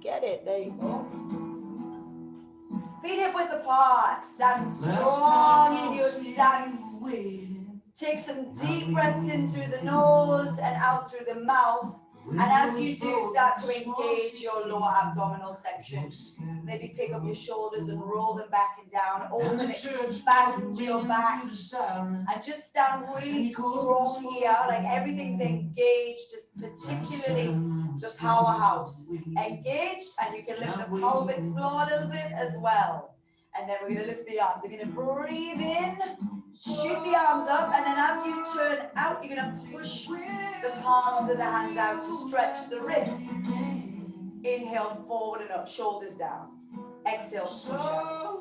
Get it, there you go. Feet hip width apart, stand strong in your stance. Take some deep breaths in through the nose and out through the mouth. And as you do, start to engage your lower abdominal section. Maybe pick up your shoulders and roll them back and down. Open, expand your back. And just stand really strong here, like everything's engaged, just particularly the powerhouse. Engaged, and you can lift the pelvic floor a little bit as well. And then we're going to lift the arms. We're going to breathe in, shoot the arms up, and then as you turn out, you're going to push the palms of the hands out to stretch the wrists. Inhale, forward and up, shoulders down. Exhale, push out.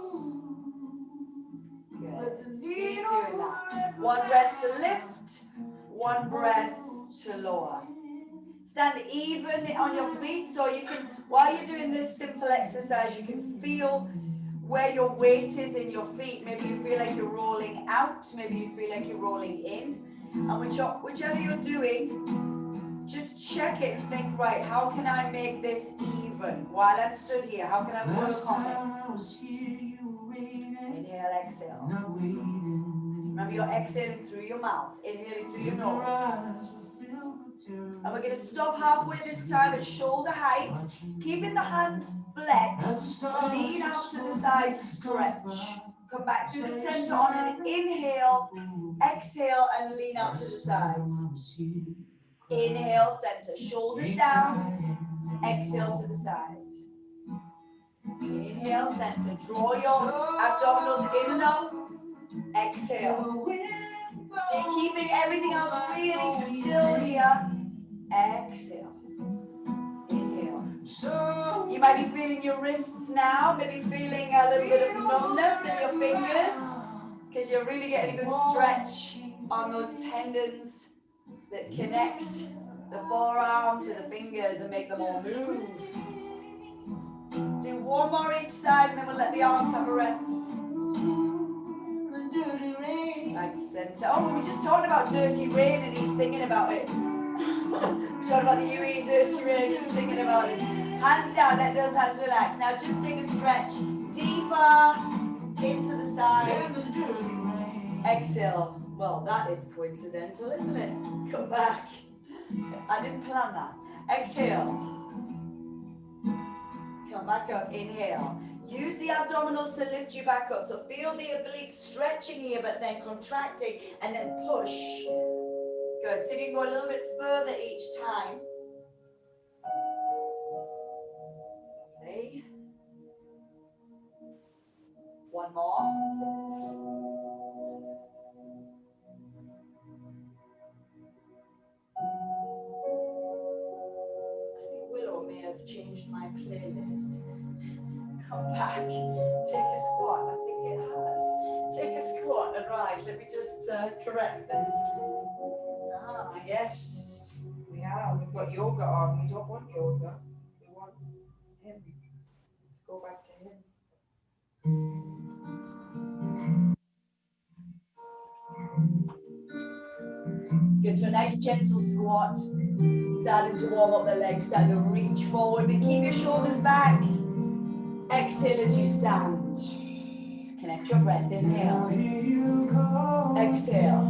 Good. Keep doing that. One breath to lift, one breath to lower. Stand even on your feet, so you can, while you're doing this simple exercise, you can feel where your weight is in your feet. Maybe you feel like you're rolling out, maybe you feel like you're rolling in. And whichever you're doing, just check it and think, right, how can I make this even? While I'm stood here, how can I work on this? Inhale, exhale. Remember, you're exhaling through your mouth, inhaling through your nose. And we're going to stop halfway this time at shoulder height, keeping the hands flexed, lean out to the side, stretch. Come back through the center on an inhale, exhale, and lean out to the side. Inhale, center, shoulders down, exhale to the side. Inhale, center, draw your abdominals in and up, exhale. So you're keeping everything else really still here. Exhale. Inhale. You might be feeling your wrists now, maybe feeling a little bit of numbness in your fingers, because you're really getting a good stretch on those tendons that connect the forearm to the fingers and make them all move. Do one more each side and then we'll let the arms have a rest. Back center. Oh, we were just talking about Dirty Rain and he's singing about it. We're talking about the UE Dirty Rain, he's singing about it. Hands down, let those hands relax. Now just take a stretch deeper into the side. Exhale. Well, that is coincidental, isn't it? Come back. I didn't plan that. Exhale. Come back up, inhale. Use the abdominals to lift you back up. So feel the obliques stretching here, but then contracting, and then push. Good, so you can go a little bit further each time. Okay. One more. May have changed my playlist. Come back, take a squat. I think it has. Take a squat and rise. Let me just correct this. Ah, yes, we have. We've got yoga on. We don't want yoga. We want him. Let's go back to him. Get to a nice gentle squat. Starting to warm up the legs, starting to reach forward, but keep your shoulders back. Exhale as you stand. Connect your breath, inhale. Exhale.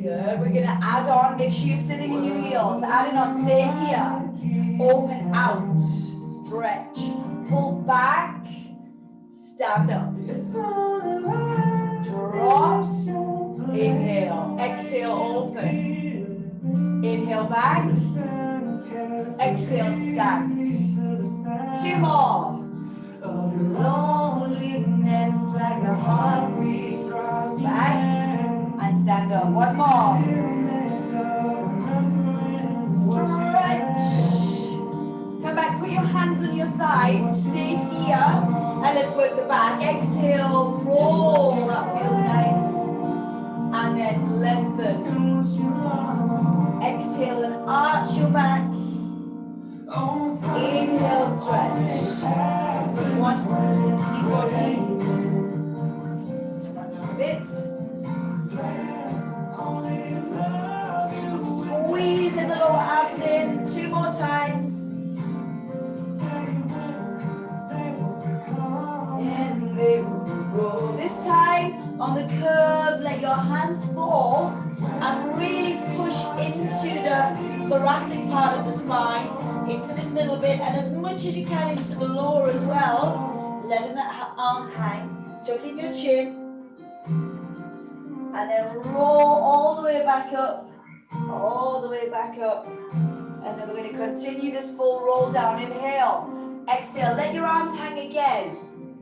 Good, we're gonna add on, make sure you're sitting in your heels. Adding on, stay here. Open out, stretch, pull back, stand up. Drop. Inhale, exhale, open. Inhale back. Exhale, stand. Two more. Loneliness like a heartbeat drops back and stand up. One more. Stretch. Come back, put your hands on your thighs. Stay here. And let's work the back. Exhale, roll. That feels nice. And then lengthen. Exhale and arch your back. Inhale, stretch. One, keep going. Just turn that down a bit. Squeeze in the lower abs in. Two more On the curve, let your hands fall and really push into the thoracic part of the spine, into this middle bit, and as much as you can into the lower as well, letting the arms hang, tucking your chin, and then roll all the way back up, all the way back up. And then we're going to continue this full roll down. Inhale, exhale, let your arms hang again.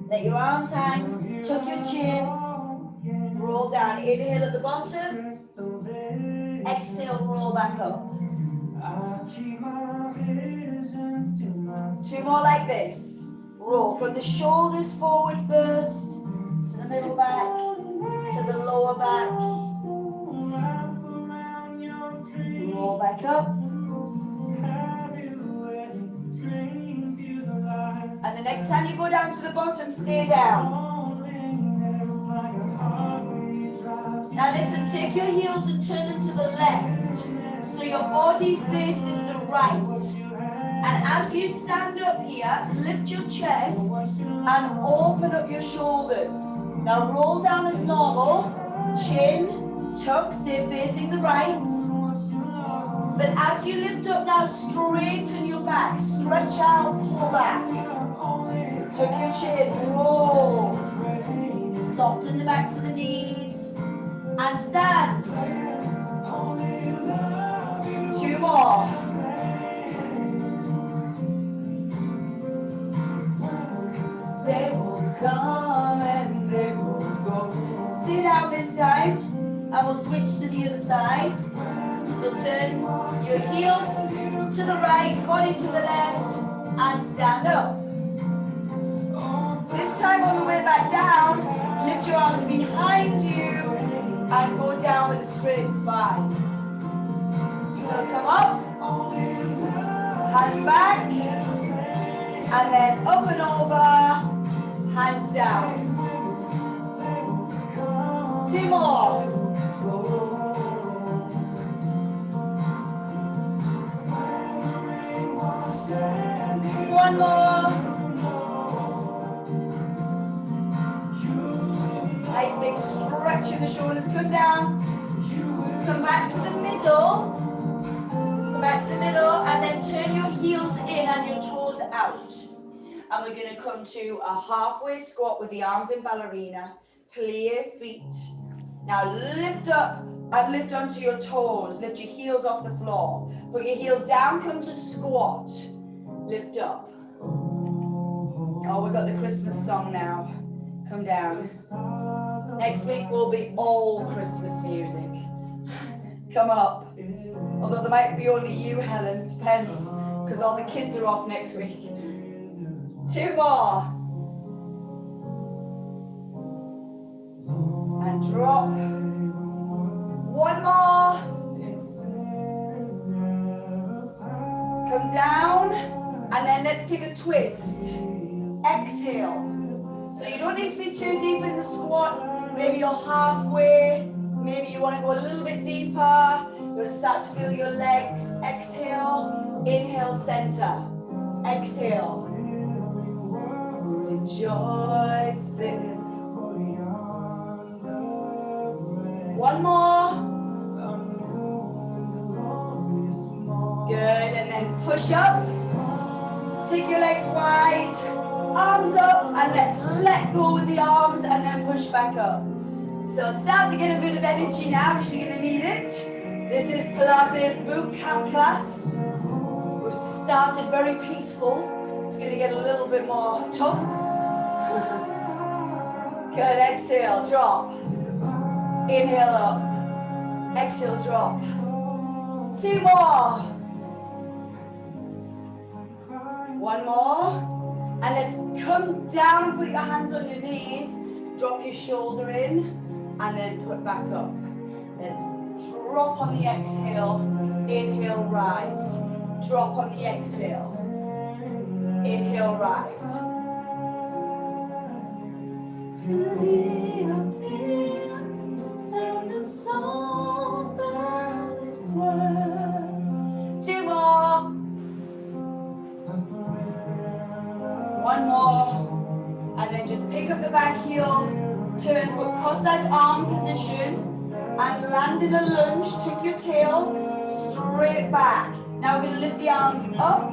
Let your arms hang, tuck your chin, roll down. Inhale at the bottom, exhale, roll back up. 2 more like this. Roll from the shoulders forward first, to the middle back, to the lower back. Roll back up. And the next time you go down to the bottom, stay down. Now listen, take your heels and turn them to the left. So your body faces the right. And as you stand up here, lift your chest and open up your shoulders. Now roll down as normal. Chin, tuck, stay facing the right. But as you lift up now, straighten your back. Stretch out, pull back. Tuck your chin, roll. Soften the backs of the knees. And stand. 2 more. They will come and they will go. Stay down this time. And we'll switch to the other side. So turn your heels to the right, body to the left, and stand up. This time on the way back down, lift your arms behind you and go down with a straight spine. So come up, hands back, and then up and over, hands down. 2 more. One more. Nice big stretch in the shoulders. Come down. Come back to the middle. Come back to the middle and then turn your heels in and your toes out. And we're going to come to a halfway squat with the arms in ballerina. Plie feet. Now lift up and lift onto your toes. Lift your heels off the floor. Put your heels down. Come to squat. Lift up. Oh, we've got the Christmas song now. Come down. Next week will be all Christmas music. Come up. Although there might be only you, Helen. It depends, because all the kids are off next week. 2 more. And drop. 1 more. Come down. And then let's take a twist. Exhale. So you don't need to be too deep in the squat. Maybe you're halfway. Maybe you want to go a little bit deeper. You're going to start to feel your legs. Exhale. Inhale, center. Exhale. Rejoices. 1 more. Good. And then push up. Take your legs wide. Arms up. And let's let go with the arms and then push back up. So start to get a bit of energy now because you're going to need it. This is Pilates boot camp class. We've started very peaceful. It's going to get a little bit more tough. Good, exhale, drop. Inhale up. Exhale, drop. 2 more. 1 more. And let's come down and put your hands on your knees. Drop your shoulder in. And then put back up. Let's drop on the exhale. Inhale, rise. Drop on the exhale. Inhale, rise. To the appearance and the soul that is worth. 2 more. 1 more. And then just pick up the back heel. Turn to a Cossack arm position and land in a lunge. Take your tail straight back. Now we're going to lift the arms up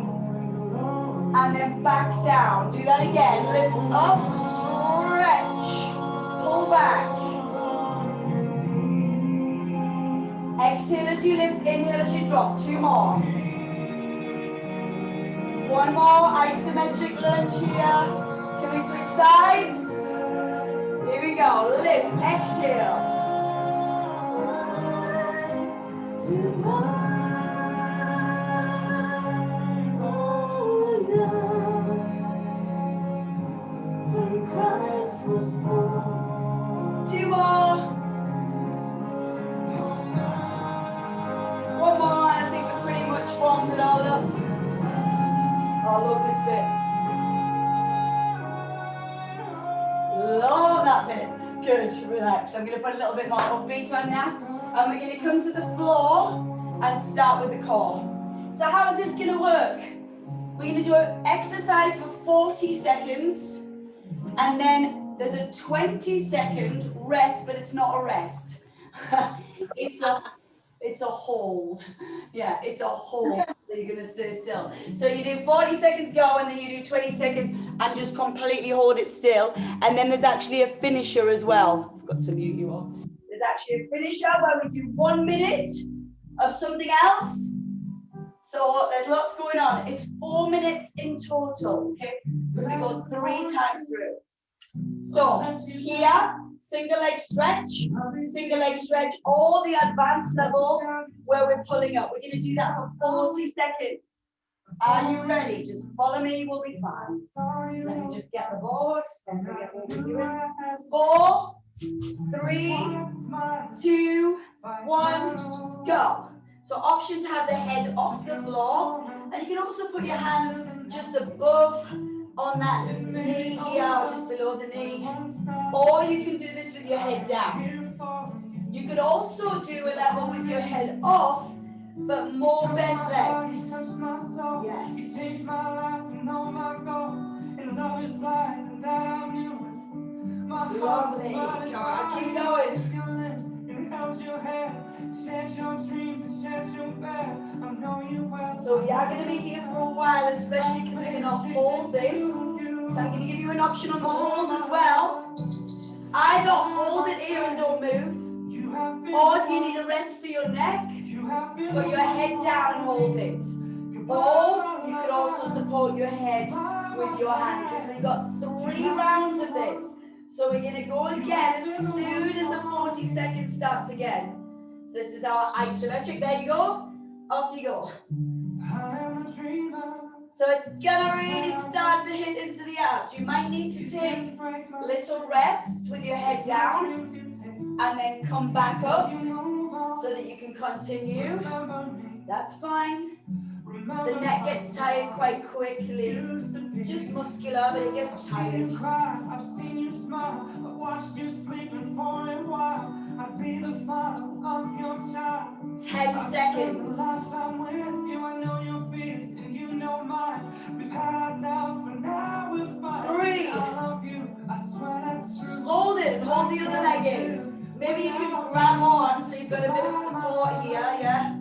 and then back down. Do that again. Lift up, stretch, pull back. Exhale as you lift, inhale as you drop. 2 more. 1 more isometric lunge here. Can we switch sides? Here we go. Lift, exhale. Two more. One more, and I think we're pretty much warmed it all up. Oh, I love this bit. Love that bit. Good, relax. I'm going to put a little bit more upbeat on now. And we're going to come to the floor and start with the core. So how is this going to work? We're going to do an exercise for 40 seconds. And then there's a 20-second rest, but it's not a rest. It's a hold. Yeah, it's a hold. So you're going to stay still. So you do 40 seconds go, and then you do 20 seconds and just completely hold it still. And then there's actually a finisher as well. I've got to mute you all. There's actually a finisher where we do 1 minute of something else. So there's lots going on. It's 4 minutes in total, okay? Because we go 3 times through. So here, single leg stretch, all the advanced level where we're pulling up. We're going to do that for 40 seconds. Are you ready? Just follow me, we'll be fine. Let me just get the board and forget what we're doing. 4, 3, 2, 1, go. So option to have the head off the floor, and you can also put your hands just above on that knee here, or just below the knee, or you can do this with your head down. You could also do a level with your head off, but more bent legs. Yes. Lovely. Come on, keep going. So we are going to be here for a while, especially because we're going to hold this. So I'm going to give you an option on the hold as well. Either hold it here and don't move, or if you need a rest for your neck, put your head down and hold it. Or you could also support your head with your hand, because we've got 3 rounds of this. So we're going to go again as soon as the 40 seconds starts again. This is our isometric. There you go. Off you go. So it's going to really start to hit into the abs. You might need to take little rests with your head down and then come back up so that you can continue. That's fine. The neck gets tired quite quickly. It's just muscular, but it gets tired. I've seen you smile. I've watched you sleeping for a while. I'd be the father of your child. 10 seconds. Last time with you, I know your fears and you know mine. We've had our doubts, but now we're fine. 3. I love you. I swear that's true. Hold it and hold the other leg in. Maybe you can grab on so you've got a bit of support here, yeah?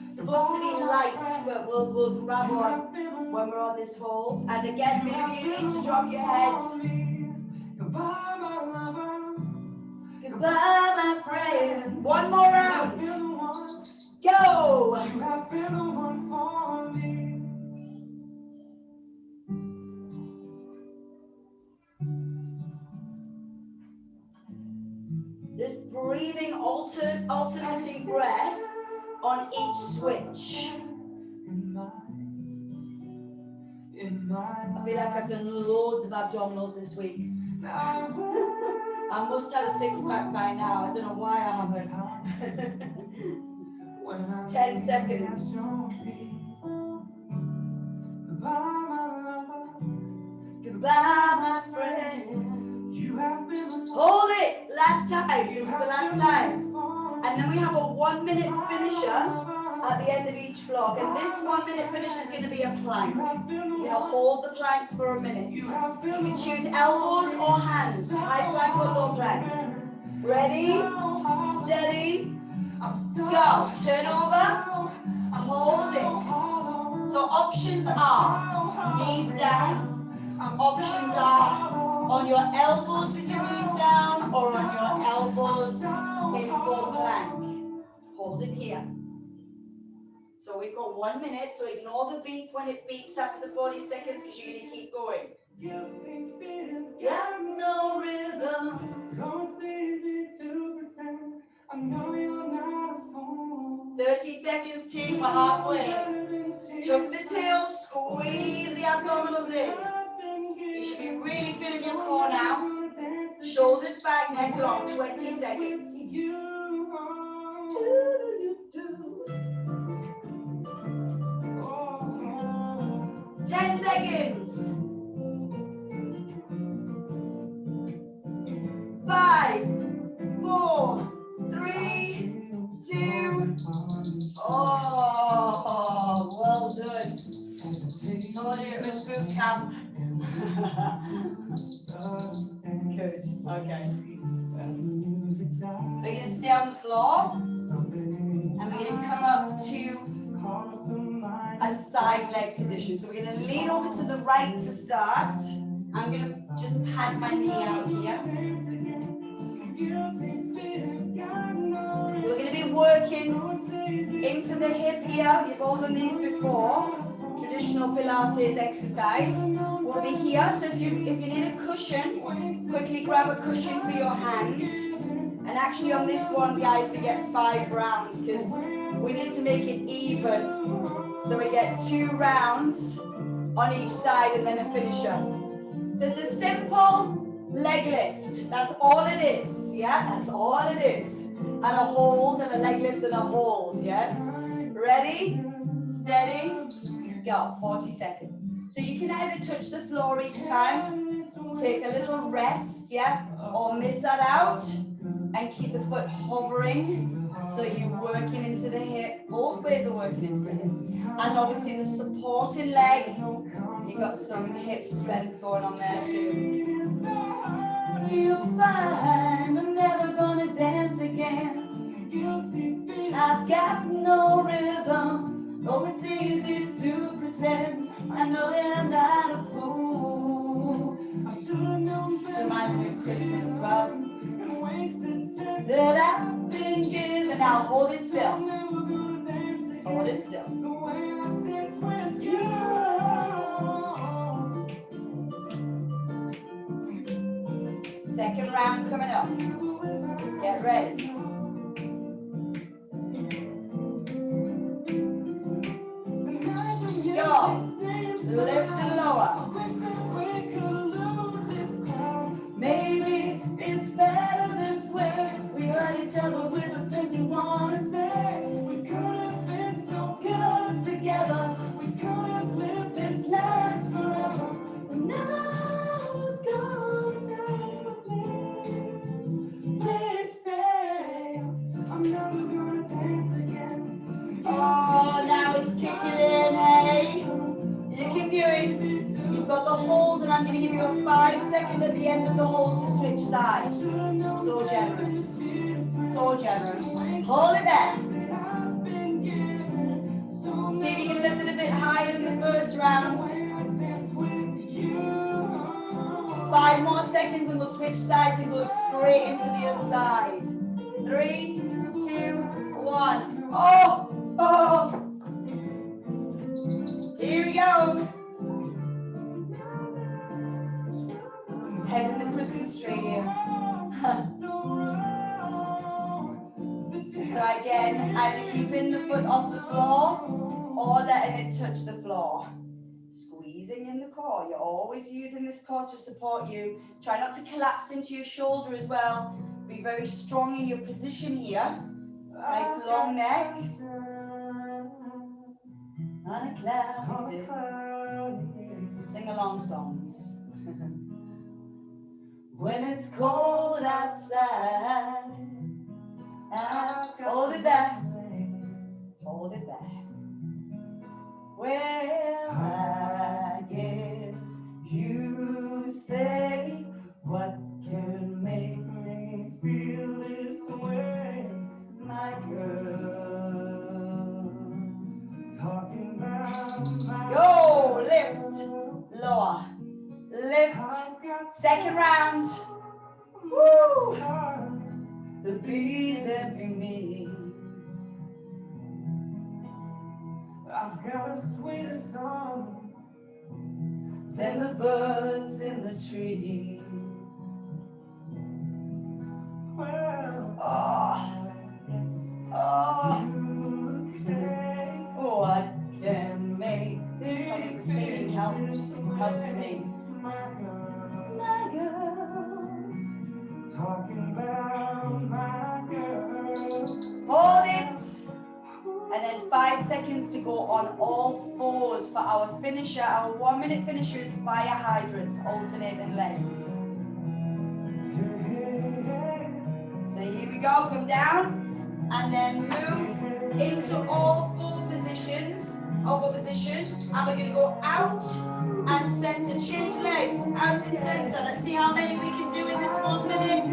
It's supposed to be light, but we'll grab on when we're on this hold. And again, maybe you need to drop your head. Goodbye, my lover. Goodbye, my friend. 1 more round. Go. You have been the one for me. Just breathing, alternating breath on each switch. I feel like I've done loads of abdominals this week. I must have a 6-pack by now. I don't know why I haven't. 10 seconds. Goodbye, my friend. Hold it. Last time. This is the last time. And then we have a 1-minute finisher. at the end of each block. And this 1 minute finish is going to be a plank. You're going to hold the plank for a minute. You can choose elbows or hands, high plank or low plank. Ready, steady, go. Turn over, hold it. So options are knees down. Options are on your elbows with your knees down or on your elbows in full plank. Hold it here. So we've got 1 minute, so ignore the beep when it beeps after the 40 seconds because you're going to keep going. Got no rhythm. It's easy to pretend. I know you're not a fool. 30 seconds, team, we're halfway. Tuck the tail, squeeze the abdominals in. You should be really feeling your core now. Shoulders back, neck long, 20 seconds. 10 seconds. 5, 4, 3, 2. Oh, well done. Told you it was boot camp. Good. Okay. We're going to stay on the floor and we're going to come up to a side leg position. So we're going to lean over to the right to start. I'm going to just pad my knee out here. We're going to be working into the hip here. You've all done these before. Traditional Pilates exercise. We'll be here. So if you need a cushion, quickly grab a cushion for your hand. And actually on this one, guys, we get 5 rounds because we need to make it even. So we get 2 rounds on each side and then a finisher. So it's a simple leg lift. That's all it is. Yeah, that's all it is. And a hold and a leg lift and a hold. Yes. Ready, steady, go. 40 seconds. So you can either touch the floor each time, take a little rest, yeah, or miss that out and keep the foot hovering. So you're working into the hip. Both ways are working into the hip. And obviously the supporting leg, you've got some hip strength going on there too. You'll find I'm never gonna dance again. I've got no rhythm. Oh, it's easy to pretend. I know you're not a fool. This reminds me of Christmas as well. That I've been given. Now hold it still. Hold it still. Second round coming up. Get ready. Go. Lift and lower. Maybe it's better this way. We hurt each other with the things we want to say. We could have been so good together. We could have lived this life forever. But now it's gone down for me. Please stay. I'm never gonna dance again. Oh, now it's kicking in, hey. You can do it. You've got the hold, and I'm going to give you a 5 second at the end of the hold to switch sides. So generous. So generous. Hold it there. See if you can lift it a bit higher than the first round. 5 more seconds and we'll switch sides and go straight into the other side. 3, 2, 1. Oh! Oh! Here we go. Head in the Christmas tree here. So again, either keeping the foot off the floor or letting it touch the floor. Squeezing in the core. You're always using this core to support you. Try not to collapse into your shoulder as well. Be very strong in your position here. Nice long neck. On a cloudy day. Sing along songs. When it's cold outside, hold it there. Hold it there. lift, lower, lift, second round. Woo! The bees envy me. I've got a sweeter song than the birds in the trees. What can make this? I think the singing helps me. My girl, talking about my girl. Hold it, and then 5 seconds to go on all fours for our finisher. Our 1 minute finisher is fire hydrants, alternating legs. So here we go, come down, and then move into all four positions, over position, and we're going to go out and center, change legs, out and center. Let's see how many we can do in this 1 minute.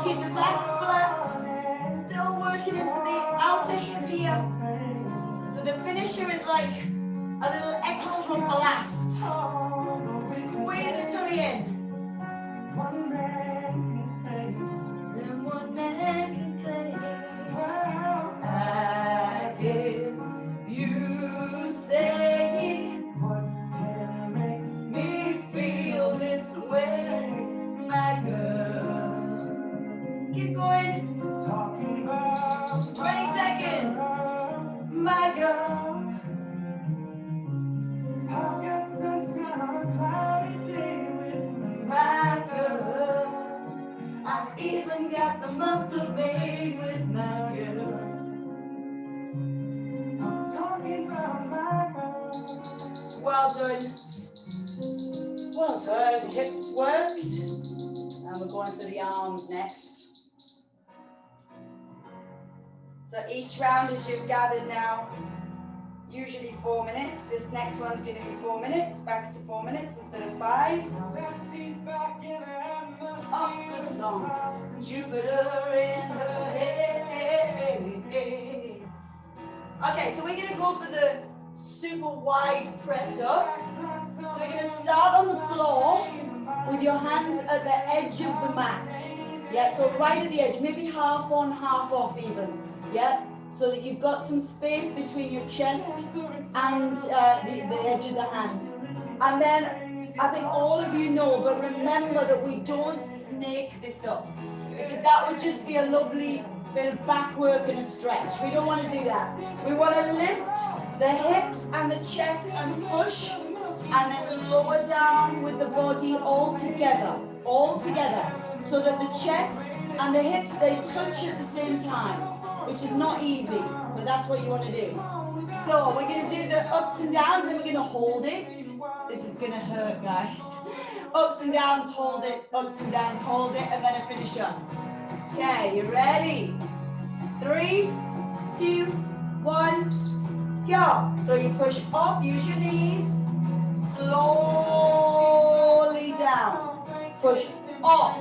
Keep the back flat, still working into the outer hip here. So the finisher is like a little extra blast. Squeeze the tummy in. One man can play. I guess you say what can make me feel this way, my girl. Keep going. Talking about 20 seconds, my girl. I've got sunshine on a cloudy day with my girl. I've even got the month of May with my girl. I'm talking about my girl. Well done. Well done. Hips worked. And we're going for the arms next. So each round as you've gathered now, usually 4 minutes. This next one's going to be 4 minutes. Back to 4 minutes instead of 5. Oh, good song. Jupiter in her head. Okay, so we're going to go for the super wide press up. So we're going to start on the floor with your hands at the edge of the mat. Yeah, so right at the edge, maybe half on, half off even. Yeah, so that you've got some space between your chest and the edge of the hands. And then I think all of you know, but remember that we don't snake this up, because that would just be a lovely bit of back work and a stretch. We don't want to do that. We want to lift the hips and the chest and push, and then lower down with the body all together, so that the chest and the hips, they touch at the same time, which is not easy, but that's what you want to do. So we're going to do the ups and downs, then we're going to hold it. This is going to hurt, guys. Ups and downs, hold it, ups and downs, hold it, and then a finish up. Okay, you ready? 3, 2, 1, go. So you push off, use your knees, slowly down, push off,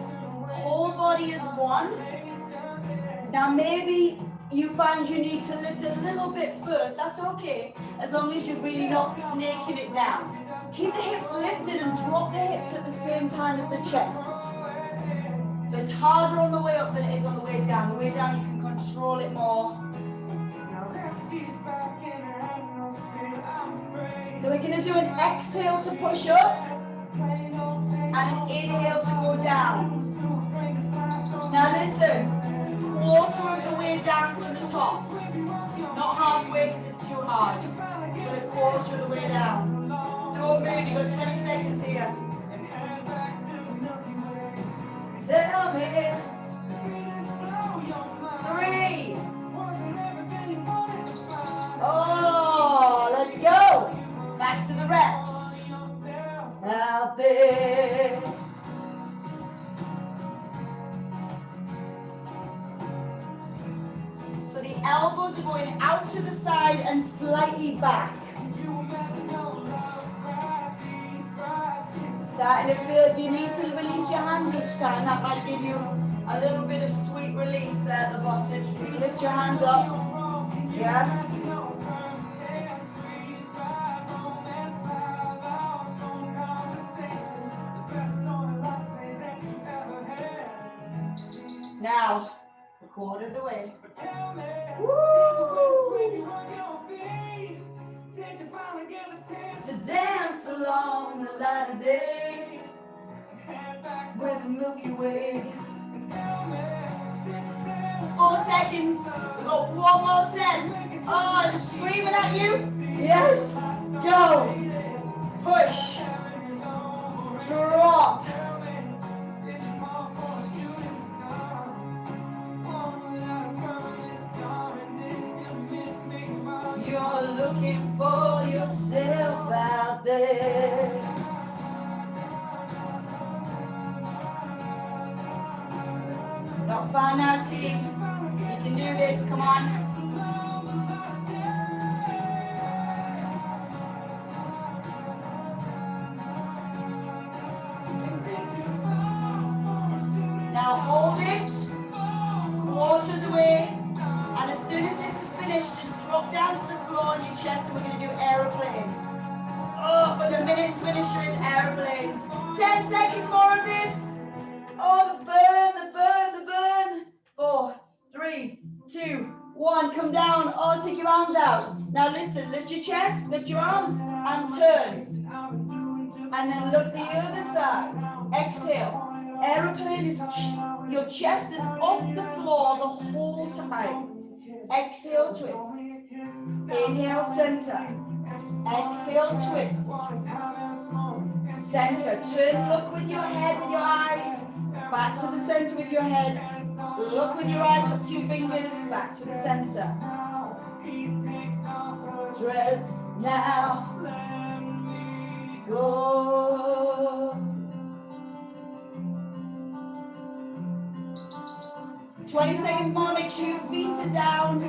whole body is one. Now maybe you find you need to lift a little bit first, that's okay, as long as you're really not snaking it down. Keep the hips lifted and drop the hips at the same time as the chest. So it's harder on the way up than it is on the way down. The way down you can control it more. So we're going to do an exhale to push up and an inhale to go down. Now listen, quarter of the way down from the top. Not halfway because it's too hard, but a quarter of the way down. Don't move, you've got 20 seconds here. Tell me. 3. Oh, let's go. Back to the reps. Out there. So the elbows are going out to the side and slightly back. Starting to feel, if you need to release your hands each time, that might give you a little bit of sweet relief there at the bottom. You can lift your hands up. Yeah. Quarter of the way. To dance along the light of day with the Milky Way. 4 seconds. We've got one more set. Oh, is it screaming at you? Yes. Go. Push. Drop. You're looking for yourself out there. Not far now, team. You can do this, come on. Now hold it, quarter of the way, and as soon as this is finished, just drop down to the floor on your chest and we're going to do aeroplanes. Oh, for the minute's finisher is aeroplanes. 10 seconds more of this. Oh, the burn, the burn, the burn. 4, 3, 2, 1. Come down. Oh, take your arms out. Now listen, lift your chest, lift your arms, and turn. And then look the other side. Exhale. Aeroplane is, your chest is off the floor the whole time. Exhale, twist. Inhale, center. Exhale, twist. Center. Turn, look with your head, with your eyes. Back to the center with your head. Look with your eyes up to your fingers. Back to the center. Dress now. Go. 20 seconds more, make sure your feet are down.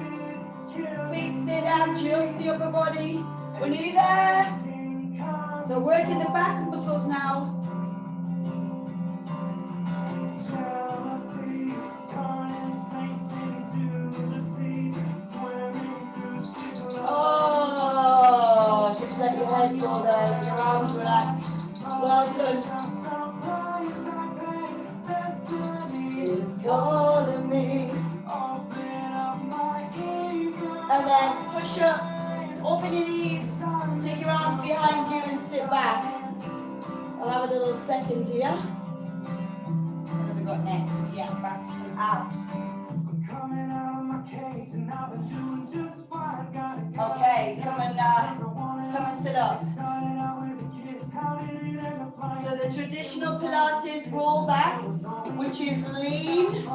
Feet stay down, just the upper body. We're nearly there. So working the back muscles now. Oh, just let your head go there, your arms relax. Well done. Is calling me. And then push up, open your knees, take your arms behind you and sit back. I'll have a little second here. What have we got next? Yeah, back to some abs. Okay, come and sit up. So the traditional Pilates roll back, which is lean,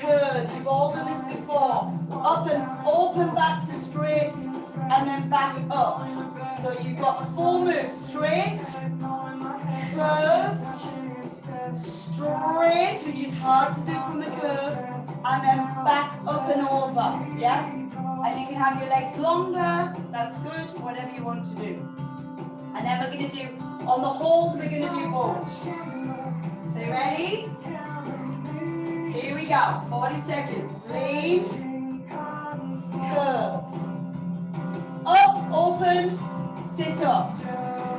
curve. You've all done this before. Up and open back to straight, and then back up. So you've got 4 moves: straight, curved, straight, which is hard to do from the curve, and then back up and over. Yeah? And you can have your legs longer. That's good. Whatever you want to do. And then we're going to do, on the hold, we're going to do both. So you ready? Here we go. 40 seconds. Lean, curve. Up, open, sit up.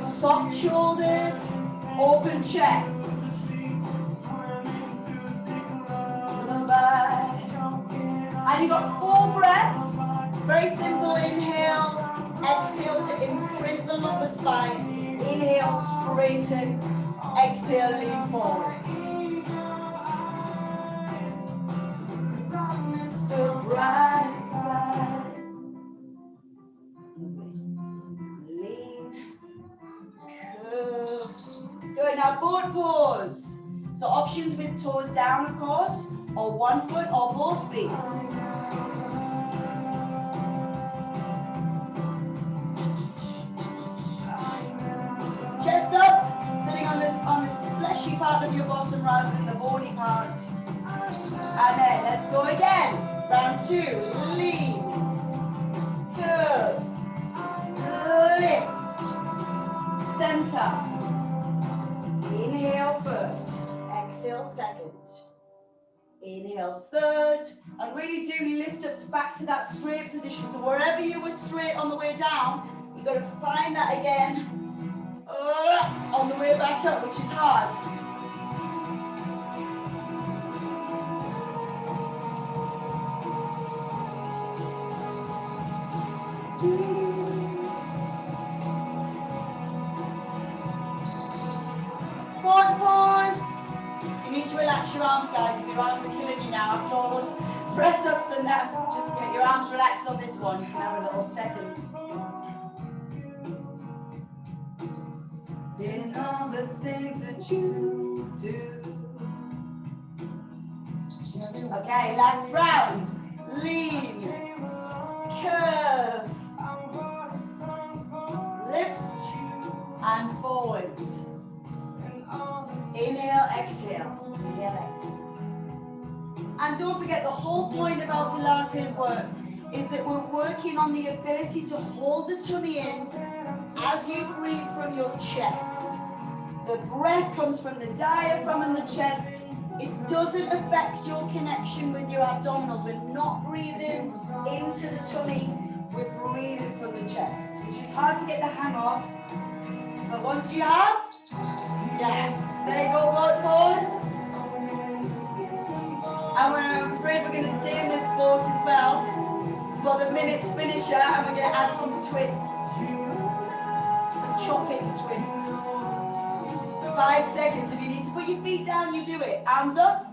Soft shoulders, open chest. And you've got 4 breaths. It's very simple. Inhale. Exhale to imprint the lumbar spine. Inhale, straighten. Exhale, lean forwards. The right side. Lean. Curve. Good. Now boat pose. So options with toes down, of course, or 1 foot or both feet. Chest up, sitting on this fleshy part of your bottom rather than the bony part. And then let's go again. Round 2, lean, curve, lift, center. Inhale first, exhale second. Inhale third, and really do lift up back to that straight position. So wherever you were straight on the way down, you've got to find that again. On the way back up, which is hard. relax your arms, guys. If your arms are killing you now after all those press-ups and that, just get your arms relaxed on this one. You can have a little second. In all the things that you do. Okay, last round. Lean, curve, lift, and forwards. Inhale, exhale. Inhale, exhale. And don't forget, the whole point of our Pilates work is that we're working on the ability to hold the tummy in as you breathe from your chest. The breath comes from the diaphragm and the chest. It doesn't affect your connection with your abdominals. We're not breathing into the tummy. We're breathing from the chest, which is hard to get the hang of. But once you have, yes, there you go, both pose. And I'm afraid we're going to stay in this boat as well for the minute finisher, and we're going to add some twists, some chopping twists. 5 seconds. If you need to put your feet down, you do it. Arms up.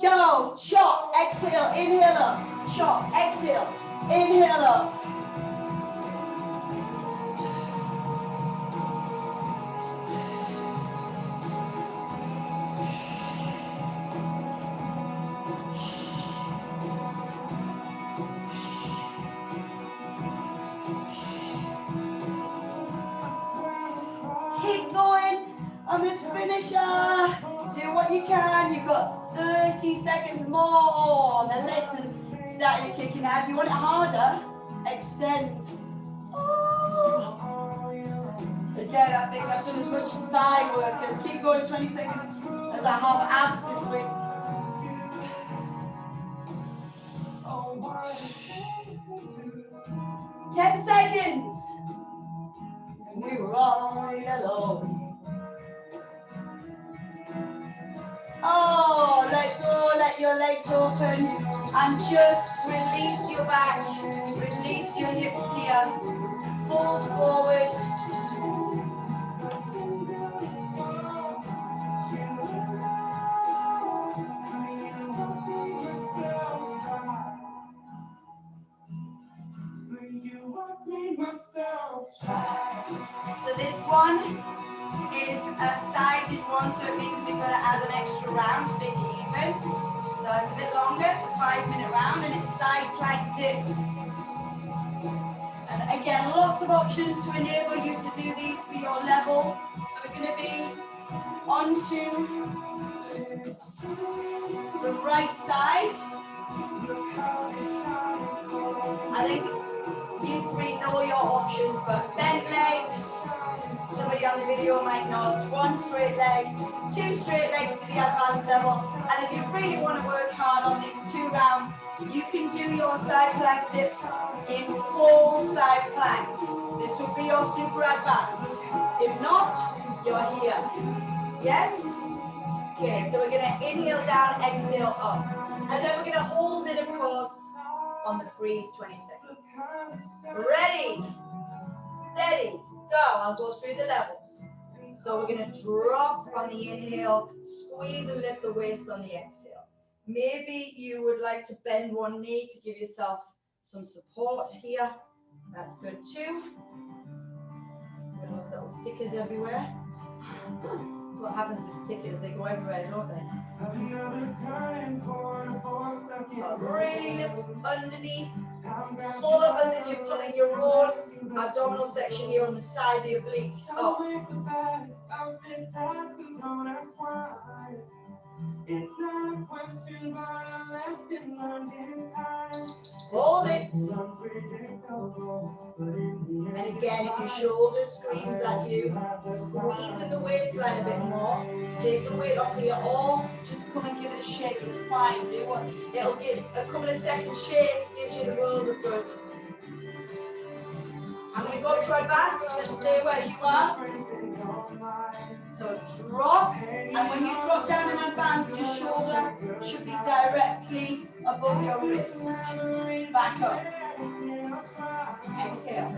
Go. Chop. Exhale. Inhale up. Chop. Exhale. Inhale up. Keep going on this finisher. Do what you can. You've got 30 seconds more. The legs are starting to kick in now. If you want it harder, extend. Oh. Again, I think I've done as much thigh work as keep going 20 seconds as I have abs this week. Ten seconds. We ride along. Oh, let go, let your legs open, and just release your back, release your hips here, fold forward. So this one is a sided one, so it means we've got to add an extra round to make it even. So it's a bit longer, it's a 5-minute round, and it's side plank dips. And again, lots of options to enable you to do these for your level. So we're going to be onto the right side. I think you three know your options, but bent legs. Somebody on the video might know it's 1 straight leg, 2 straight legs for the advanced level. And if you really want to work hard on these 2 rounds, you can do your side plank dips in full side plank. This would be your super advanced. If not, you're here. Yes? Okay, so we're going to inhale down, exhale up. And then we're going to hold it, of course, on the freeze 20 seconds. Ready, steady, go. I'll go through the levels. So we're going to drop on the inhale, squeeze and lift the waist on the exhale. Maybe you would like to bend one knee to give yourself some support here. That's good too. There are those little stickers everywhere. That's what happens with stickers, they go everywhere, don't they? Really lift underneath. Pull up as if you're pulling your own abdominal section here on the side of the obliques up. It's not a question, but a lesson learned in time. Hold it. And again, if your shoulder screams at you, squeeze in the waistline a bit more. Take the weight off of your arm. Just come and give it a shake. It's fine. Do what? It'll get a couple of seconds shake. Gives you the world of good. I'm going to go to advanced. Let's stay where you are. So drop, and when you drop down in advance, your shoulder should be directly above your wrist. Back up. Exhale.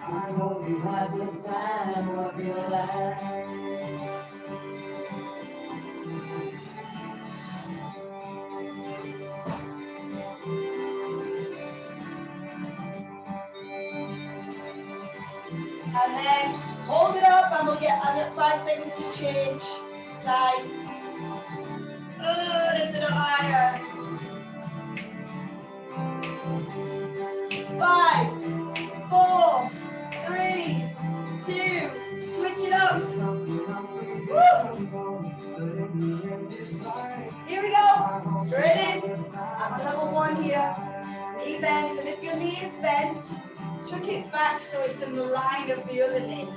I hope you have the time of your life. And then hold it up and I'll get 5 seconds to change sides. Lift it up higher. 5, 4, 3, 2, switch it up. Woo. Here we go. Straight in. I'm on level 1 here. Knee bent, and if your knee is bent, tuck it back so it's in the line of the other knee,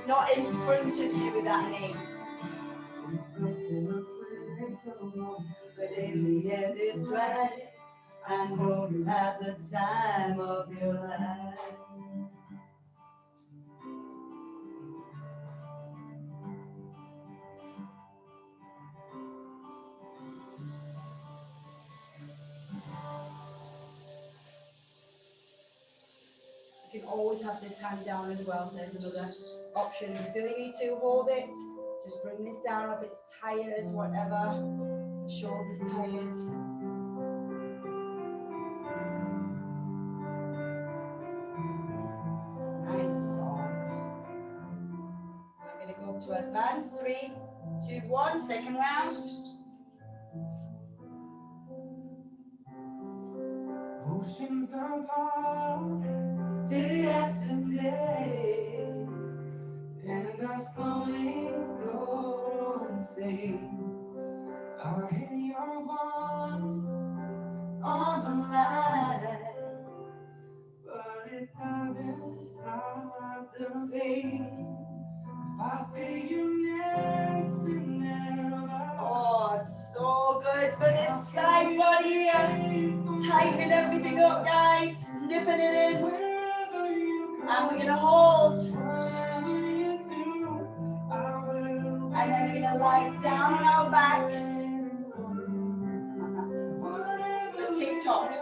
not in front of you with that knee. But in the end it's right, and hope you have the time of your life. You can always have this hand down as well. There's another option. If you feel you need to hold it, just bring this down. If it's tired, whatever, the shoulder's tired. Nice. I'm going to go up to advanced. 3, 2, 1. Second round. Oceans apart, day after day, and I slowly go insane. I hear your voice on the line, but it doesn't stop the pain. If I see you next to never. Oh, it's so good for this side body here. Tighten everything up, guys. Nipping it in. And we're gonna hold. And then we're gonna lie down on our backs. The TikToks.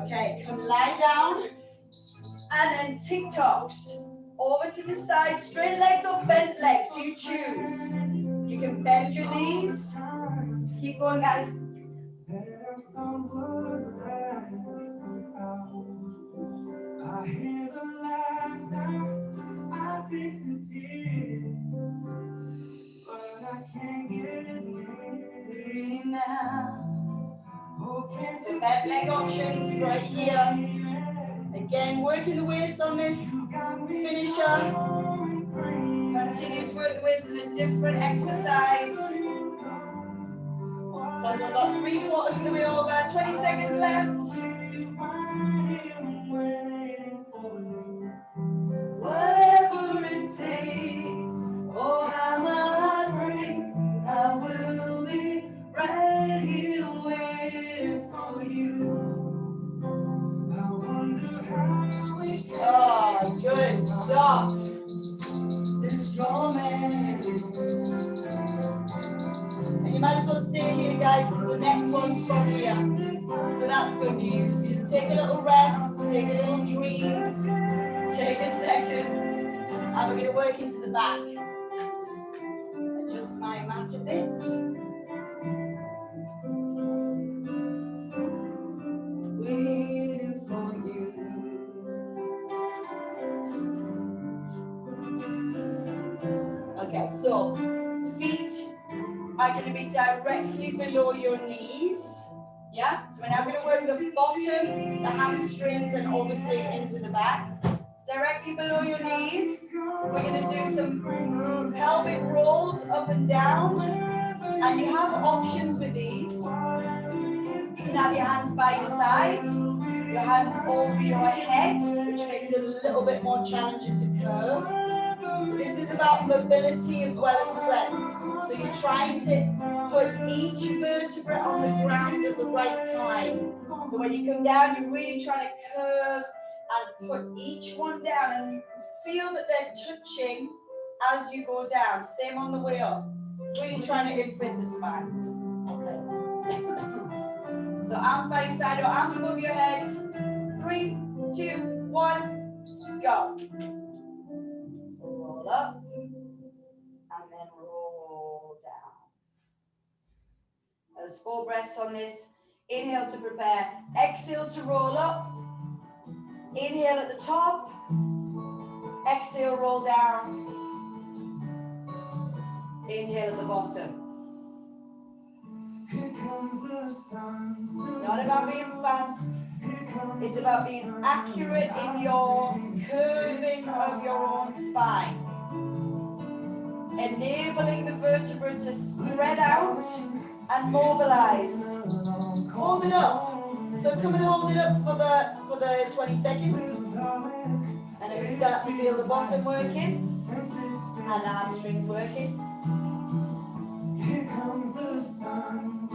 Okay, come lie down. And then TikToks. Over to the side, straight legs or bent legs, you choose. You can bend your knees. Keep going, guys. I hear the laughter, I taste the tears, but I can't get away now. So bent leg options right here. Again, working the waist on this finisher. Continue to work the waist in a different exercise. So I've done about 3/4 of the way over. 20 seconds left. Whatever it takes, oh how my heart breaks, I will be right here waiting for you. Oh, good. Stop. This romance. And you might as well stay here, guys, because the next one's from here. So that's good news. Just take a little rest, take a little dream, take a second, and we're going to work into the back. Just adjust my mat a bit. Waiting for you. Okay, so feet are going to be directly below your knees. Yeah, so we're now going to work the bottom, the hamstrings, and obviously into the back. Directly below your knees, we're going to do some pelvic rolls up and down. And you have options with these. You can have your hands by your side, your hands over your head, which makes it a little bit more challenging to curve. This is about mobility as well as strength. So you're trying to put each vertebra on the ground at the right time. So when you come down, you're really trying to curve and put each one down and feel that they're touching as you go down. Same on the way up. Really trying to imprint the spine. Okay. So arms by your side or arms above your head. 3, 2, 1, go. So roll up and then roll down. There's 4 breaths on this. Inhale to prepare. Exhale to roll up. Inhale at the top. Exhale, roll down. Inhale at the bottom. Not about being fast. It's about being accurate in your curving of your own spine. Enabling the vertebra to spread out and mobilize. Hold it up. So come and hold it up for the 20 seconds. And then we start to feel the bottom working and the hamstrings working. Here comes the sun.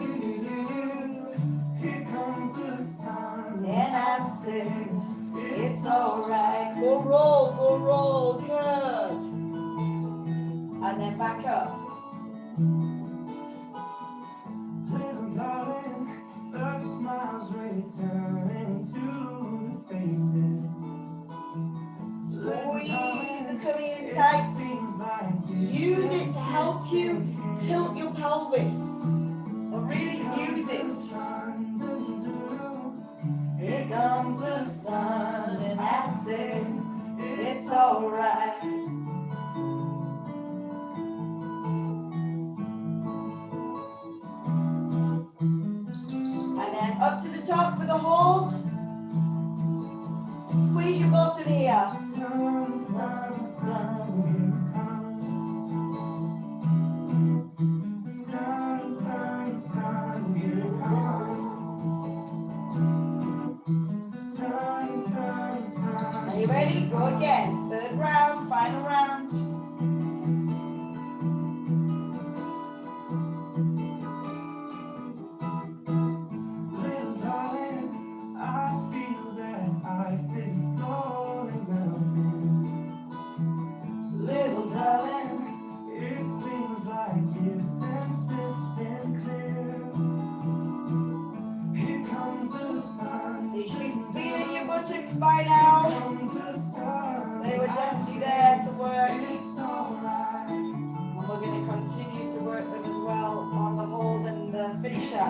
Here comes the sun. And I say, it's alright. Go roll, curve. And then back up. Little darling, the smiles returning to the faces. Squeeze the tummy in tight. Use it to help you tilt your pelvis. So really use it. Here comes the sun and I say, it's alright. And then up to the top for the hold. Squeeze your bottom here. Sun, sun, sun. Sun, sun, sun, here comes. Sun, sun, sun. Are you ready? Go again. Third round, final round. Little darling, I feel that ice is slowly melting. Little darling, it seems like your senses been clear. Here comes the sun. So you should be feeling your buttocks by now. They were definitely there to work. It's alright. And we're going to continue to work them as well on the hold and the finisher.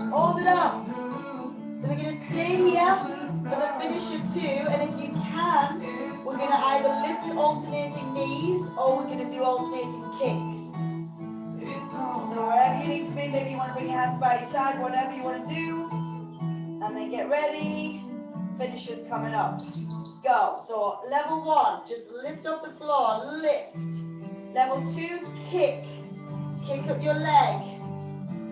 Hold it up. So we're going to stay here for the finisher too. And if you can, we're going to either lift alternating knees or we're going to do alternating kicks. So wherever you need to be, maybe you want to bring your hands by your side, whatever you want to do. And then get ready. Finishers coming up. Go. So level 1, just lift off the floor, lift. Level 2, kick. Kick up your leg.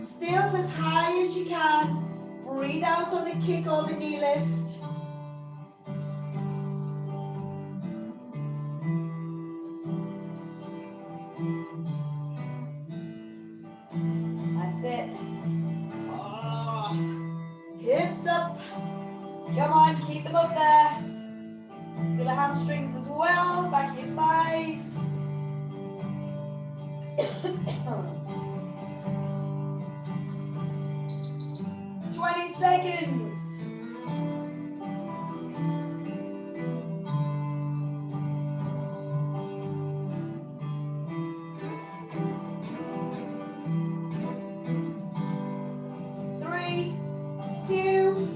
Stay up as high as you can. Breathe out on the kick or the knee lift. That's it. Oh. Hips up. Come on, keep them up there. Feel the hamstrings as well, back of your thighs. 20 seconds. Three, two,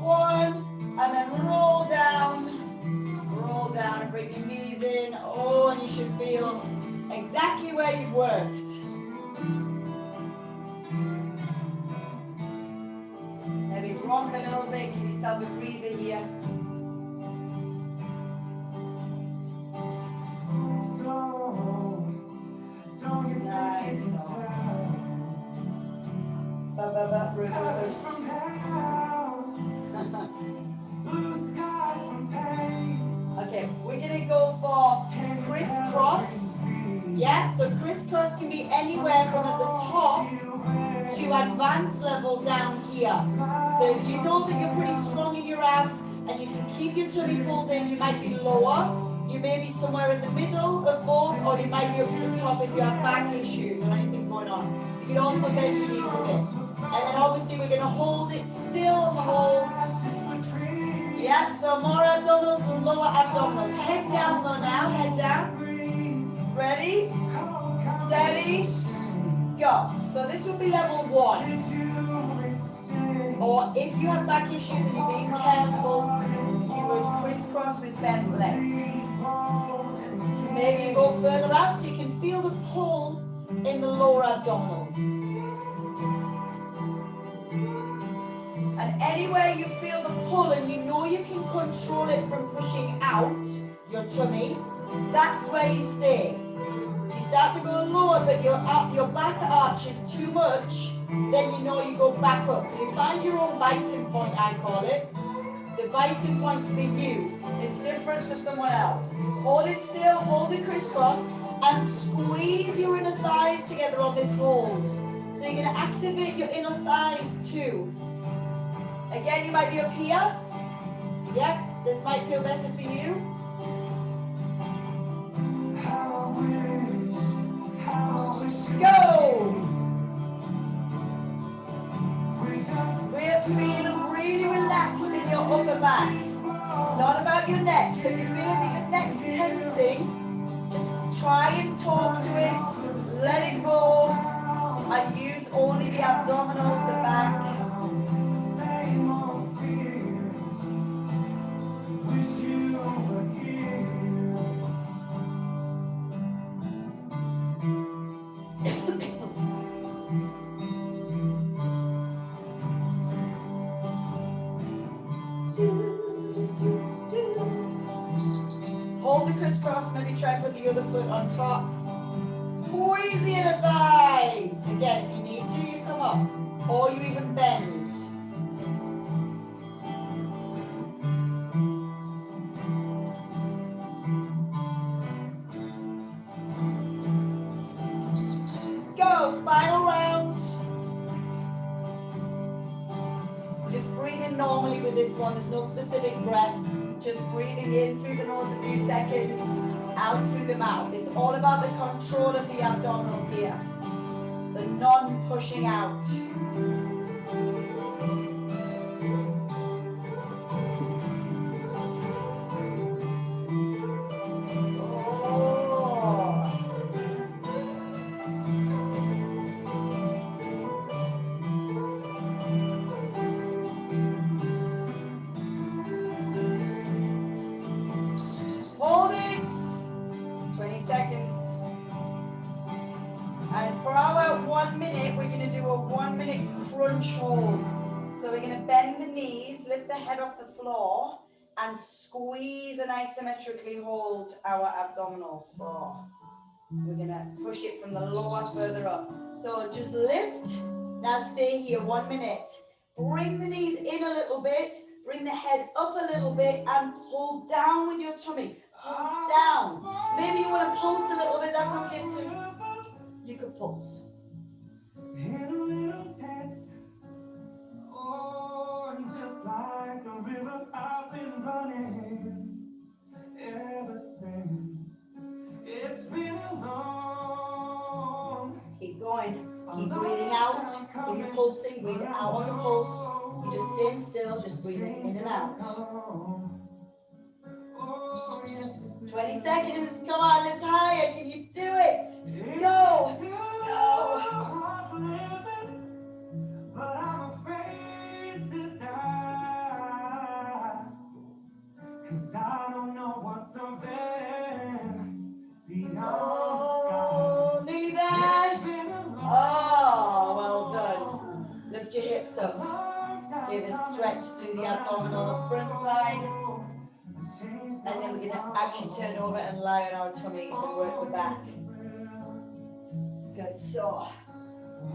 one, and then roll down and bring your knees in. Oh, and you should feel exactly where you've worked. Maybe rock a little bit, give yourself a breather here. Nice. Reverse. Okay, we're gonna go for crisscross. Yeah, so crisscross can be anywhere from at the top to advanced level down here. So if you know that you're pretty strong in your abs and you can keep your tummy pulled in, you might be lower. You may be somewhere in the middle of both, or you might be up to the top if you have back issues or anything going on. You can also bend your knees a bit. And then obviously we're going to hold it still on the hold. Yeah, so more abdominals, lower abdominals. Head down though now, head down. Ready, steady, go. So this will be level 1. Or if you have back issues and you're being careful, you would crisscross with bent legs. Maybe you go further out so you can feel the pull in the lower abdominals. And anywhere you feel the pull and you know you can control it from pushing out your tummy, that's where you stay. You start to go lower, but your back arch is too much, then you know you go back up. So you find your own biting point, I call it. The biting point for you is different for someone else. Hold it still, hold it crisscross, and squeeze your inner thighs together on this hold. So you're going to activate your inner thighs too. Again, you might be up here. Yep, this might feel better for you. Go! We're feeling really relaxed in your upper back. It's not about your neck. So if you're feeling that your neck's tensing, just try and talk to it, let it go, and use only the abdominals, the back. Hold the crisscross, maybe try and put the other foot on top. Squeeze the inner thighs. Again, if you need to, you come up. Or you even bend. Go, final round. Just breathing normally with this one. There's no specific breath. Just breathing in through the nose a few seconds, out through the mouth. It's all about the control of the abdominals here. The non-pushing out. Hold it. 20 seconds. And for our 1 minute, we're going to do a 1 minute crunch hold. So we're going to bend the knees, lift the head off the floor, and squeeze and isometrically hold our abdominals. So we're going to push it from the lower further up. So just lift. Now stay here 1 minute. Bring the knees in a little bit. Bring the head up a little bit and pull down with your tummy. Pull down. Maybe you want to pulse a little bit. That's okay too. You could pulse. Oh, just like the river I've been running ever since. It's been long. Keep going. Keep breathing out. If you're pulsing, breathe out on the pulse. You just stand still, just breathing in and out. 20 seconds. Come on, lift higher. Can you do it? Go. Go. But I'm afraid to die. 'Cause I don't know what's something beyond the sky. Neither. Oh, well done. Lift your hips up. Give a stretch through the abdominal front line. And then we're going to actually turn over and lie on our tummies and work the back. Good, so.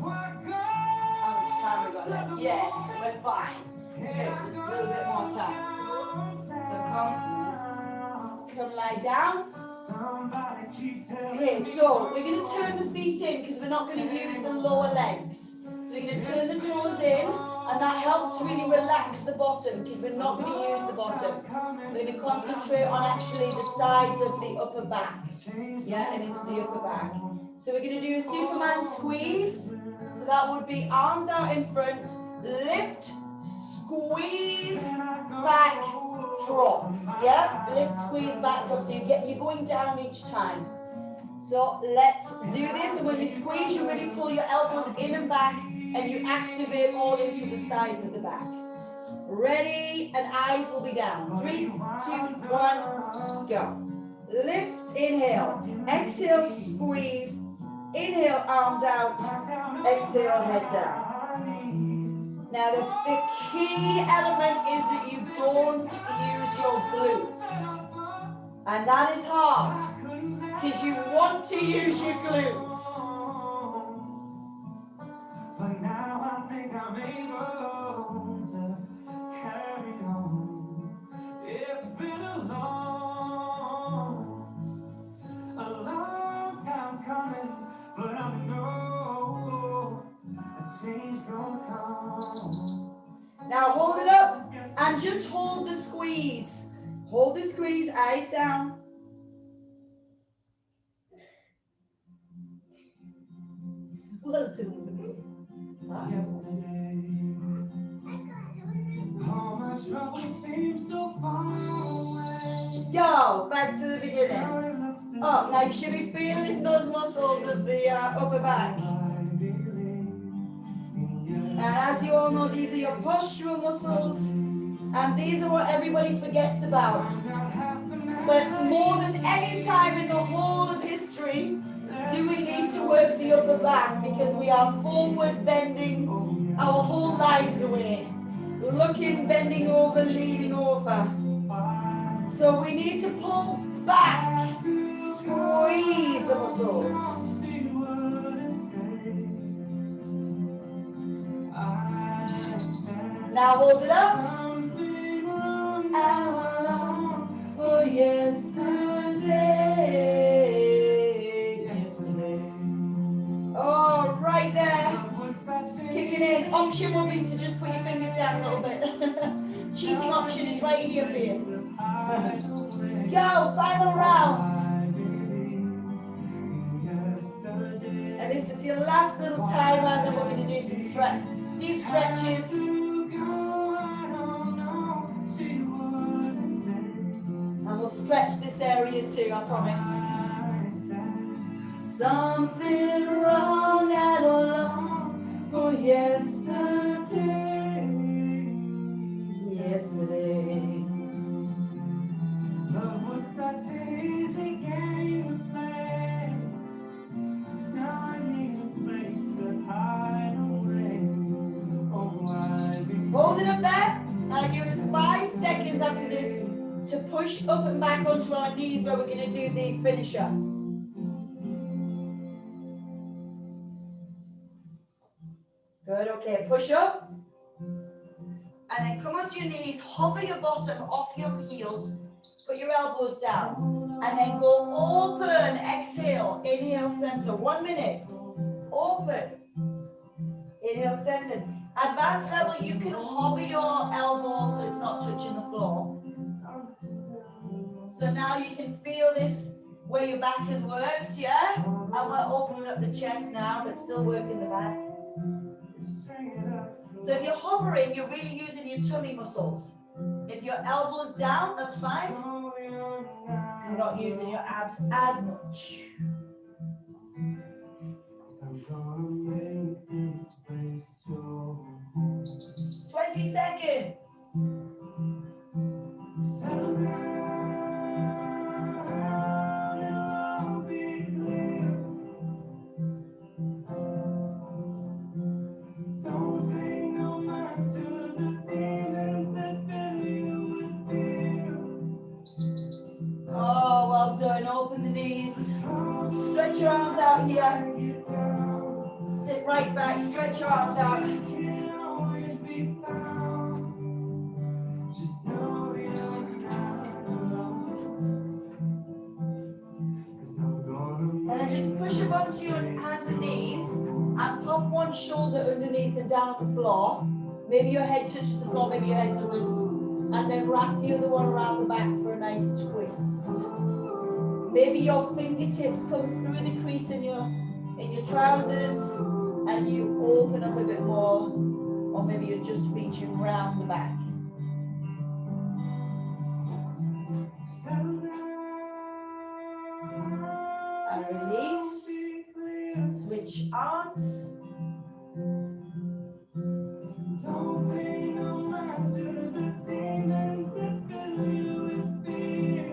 How much time we got left? Yeah, we're fine. Good, a little bit more time. So come lie down. Okay, so we're going to turn the feet in because we're not going to use the lower legs. So we're going to turn the toes in And that helps really relax the bottom because we're not going to use the bottom. We're going to concentrate on actually the sides of the upper back. Yeah, and into the upper back. So we're going to do a Superman squeeze. So that would be arms out in front, lift, squeeze, back, drop. Yeah, lift, squeeze, back, drop. So you're going down each time. So let's do this, and when you squeeze, you really pull your elbows in and back, and you activate all into the sides of the back. Ready, and eyes will be down. 3, 2, 1, go. Lift, inhale. Exhale, squeeze. Inhale, arms out. Exhale, head down. Now, the key element is that you don't use your glutes. And that is hard, because you want to use your glutes. But now I think I'm able to carry on. It's been a long time coming, but I know a change gonna come. Now hold it up and just hold the squeeze. Hold the squeeze, eyes down. Go back to the beginning. Up. Now you should be feeling those muscles of the upper back. And as you all know, these are your postural muscles, and these are what everybody forgets about. But more than any time in the whole of history, do we need to work the upper back, because we are forward bending our whole lives away. Looking, bending over, leaning over. So we need to pull back, squeeze the muscles. Now hold it up. Hour long for yesterday. Oh, right there. It's kicking in. Option would be to just put your fingers down a little bit. Cheating option is right in here for you. Go, final round. And this is your last little timer, and then we're going to do some deep stretches. And we'll stretch this area too, I promise. Something wrong at all for yesterday. Yesterday. Love was such an easy game to play. Now I need a place to hide away. Oh, hold it up there, and I'll give us 5 seconds after this to push up and back onto our knees, where we're going to do the finisher. Good, okay, push up. And then come onto your knees, hover your bottom off your heels, put your elbows down, and then go open, exhale, inhale, center, 1 minute, open, inhale, center. Advanced level, you can hover your elbow so it's not touching the floor. So now you can feel this where your back has worked, yeah? And we're opening up the chest now, but still working the back. So if you're hovering, you're really using your tummy muscles. If your elbow's down, that's fine. You're not using your abs as much. 20 seconds. Oh, well done. Open the knees. Stretch your arms out here. Sit right back. Stretch your arms out. And then just push up onto your hands and knees and pop one shoulder underneath and down on the floor. Maybe your head touches the floor, maybe your head doesn't. And then wrap the other one around the back for a nice twist. Maybe your fingertips come through the crease in your trousers and you open up a bit more, or maybe you're just reaching round the back. And release. Switch arms. Don't pay no mind to the demons that fill you with fear.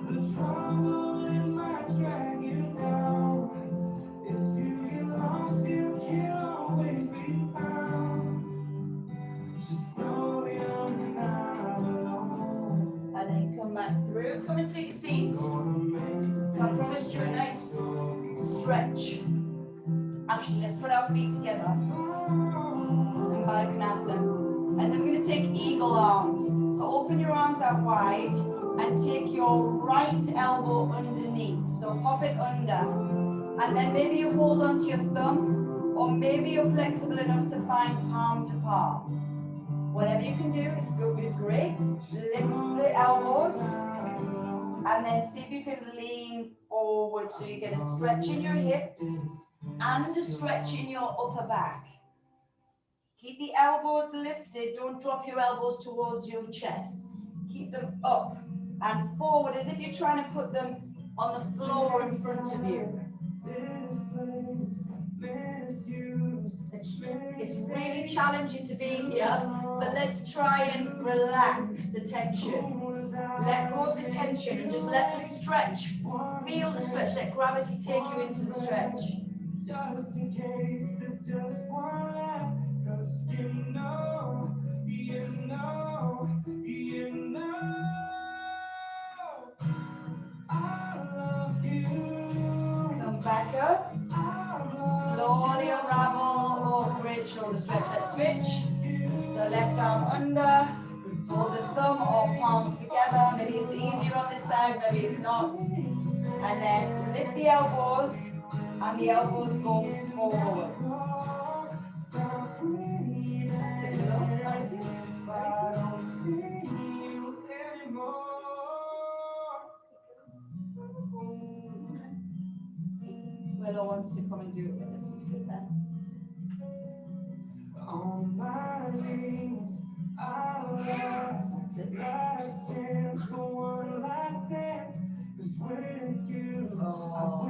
The trouble it might drag you down. If you get lost, you can always be found. Just know you're not alone. And then come back through. Come and take a seat. I promised you a nice stretch. Actually, let's put our feet together in Baddha. And then we're going to take eagle arms. So open your arms out wide and take your right elbow underneath. So pop it under. And then maybe you hold on to your thumb, or maybe you're flexible enough to find palm to palm. Whatever you can do is good, is great. Lift the elbows. And then see if you can lean forward so you get a stretch in your hips and a stretch in your upper back. Keep the elbows lifted. Don't drop your elbows towards your chest. Keep them up and forward as if you're trying to put them on the floor in front of you. It's really challenging to be here, but let's try and relax the tension. Let go of the tension and just let the stretch, feel the stretch, let gravity take you into the stretch. Just in case there's just one left, 'cause you know, I love you. Come back up. Slowly unravel. Oh, great shoulder stretch. Let's switch. So left arm under. Pull the thumb or palms together. Maybe it's easier on this side, maybe it's not. And then lift the elbows, and the elbows go forwards. Willow wants to come and do it with us. You sit there. On my knees, I'll last chance for one last dance. Oh,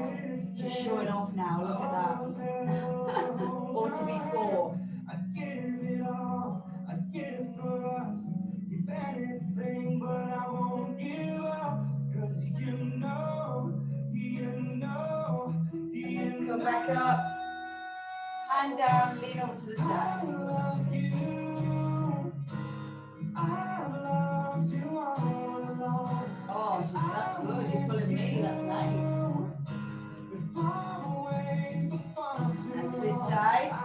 just showing off now. Look at that. Or to be four. I give it all. I give for us. If anything, but I won't give up. 'Cause you know. And then come back up. Hand down, lean over to the side. Oh, that's good. You're pulling me. That's nice. And switch sides.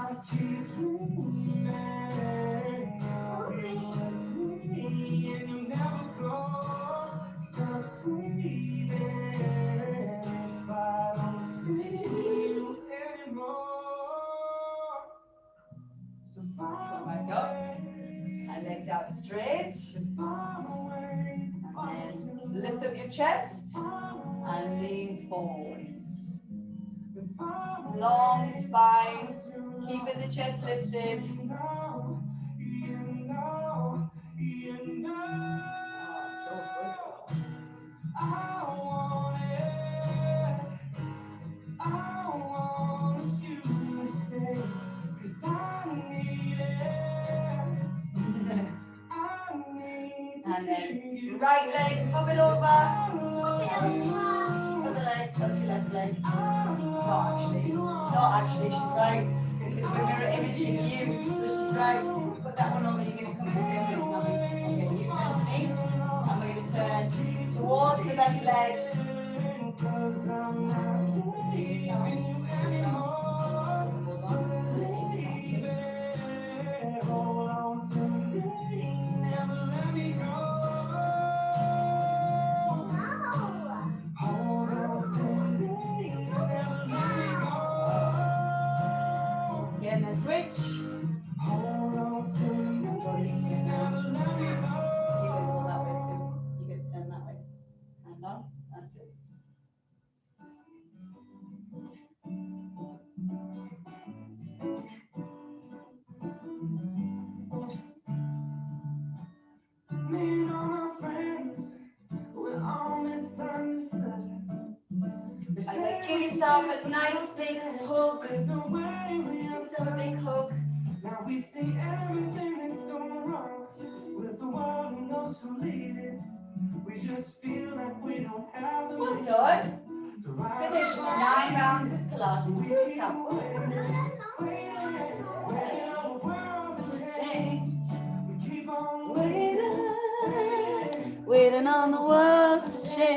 Come back up. And legs out straight. And then lift up your chest and lean forwards. Long spine, keeping the chest lifted. Oh, so good. I want you to stay, 'cause I need it. And then right leg, pop it over. Other leg, touch your left leg. It's not actually, she's right. Because we're mirror imaging you, so she's right. Put that one over, you're going to come the same way as mommy. Okay, you turn to me, and we're going to turn towards the left leg. switch. You gotta go that way too. You gotta turn that way. Hang on, that's it. Me and all my friends, we're all misunderstood. And then give yourself a nice big hug. There's no way we Give yourself a big hug. now we see everything that's going wrong with the world and those who lead it. We just feel like we don't have the Well means done. to rise Finished above. 9 rounds of So Pilates we boot keep camp. Well done. waiting on the world to change. We keep on Waiting on the world to change.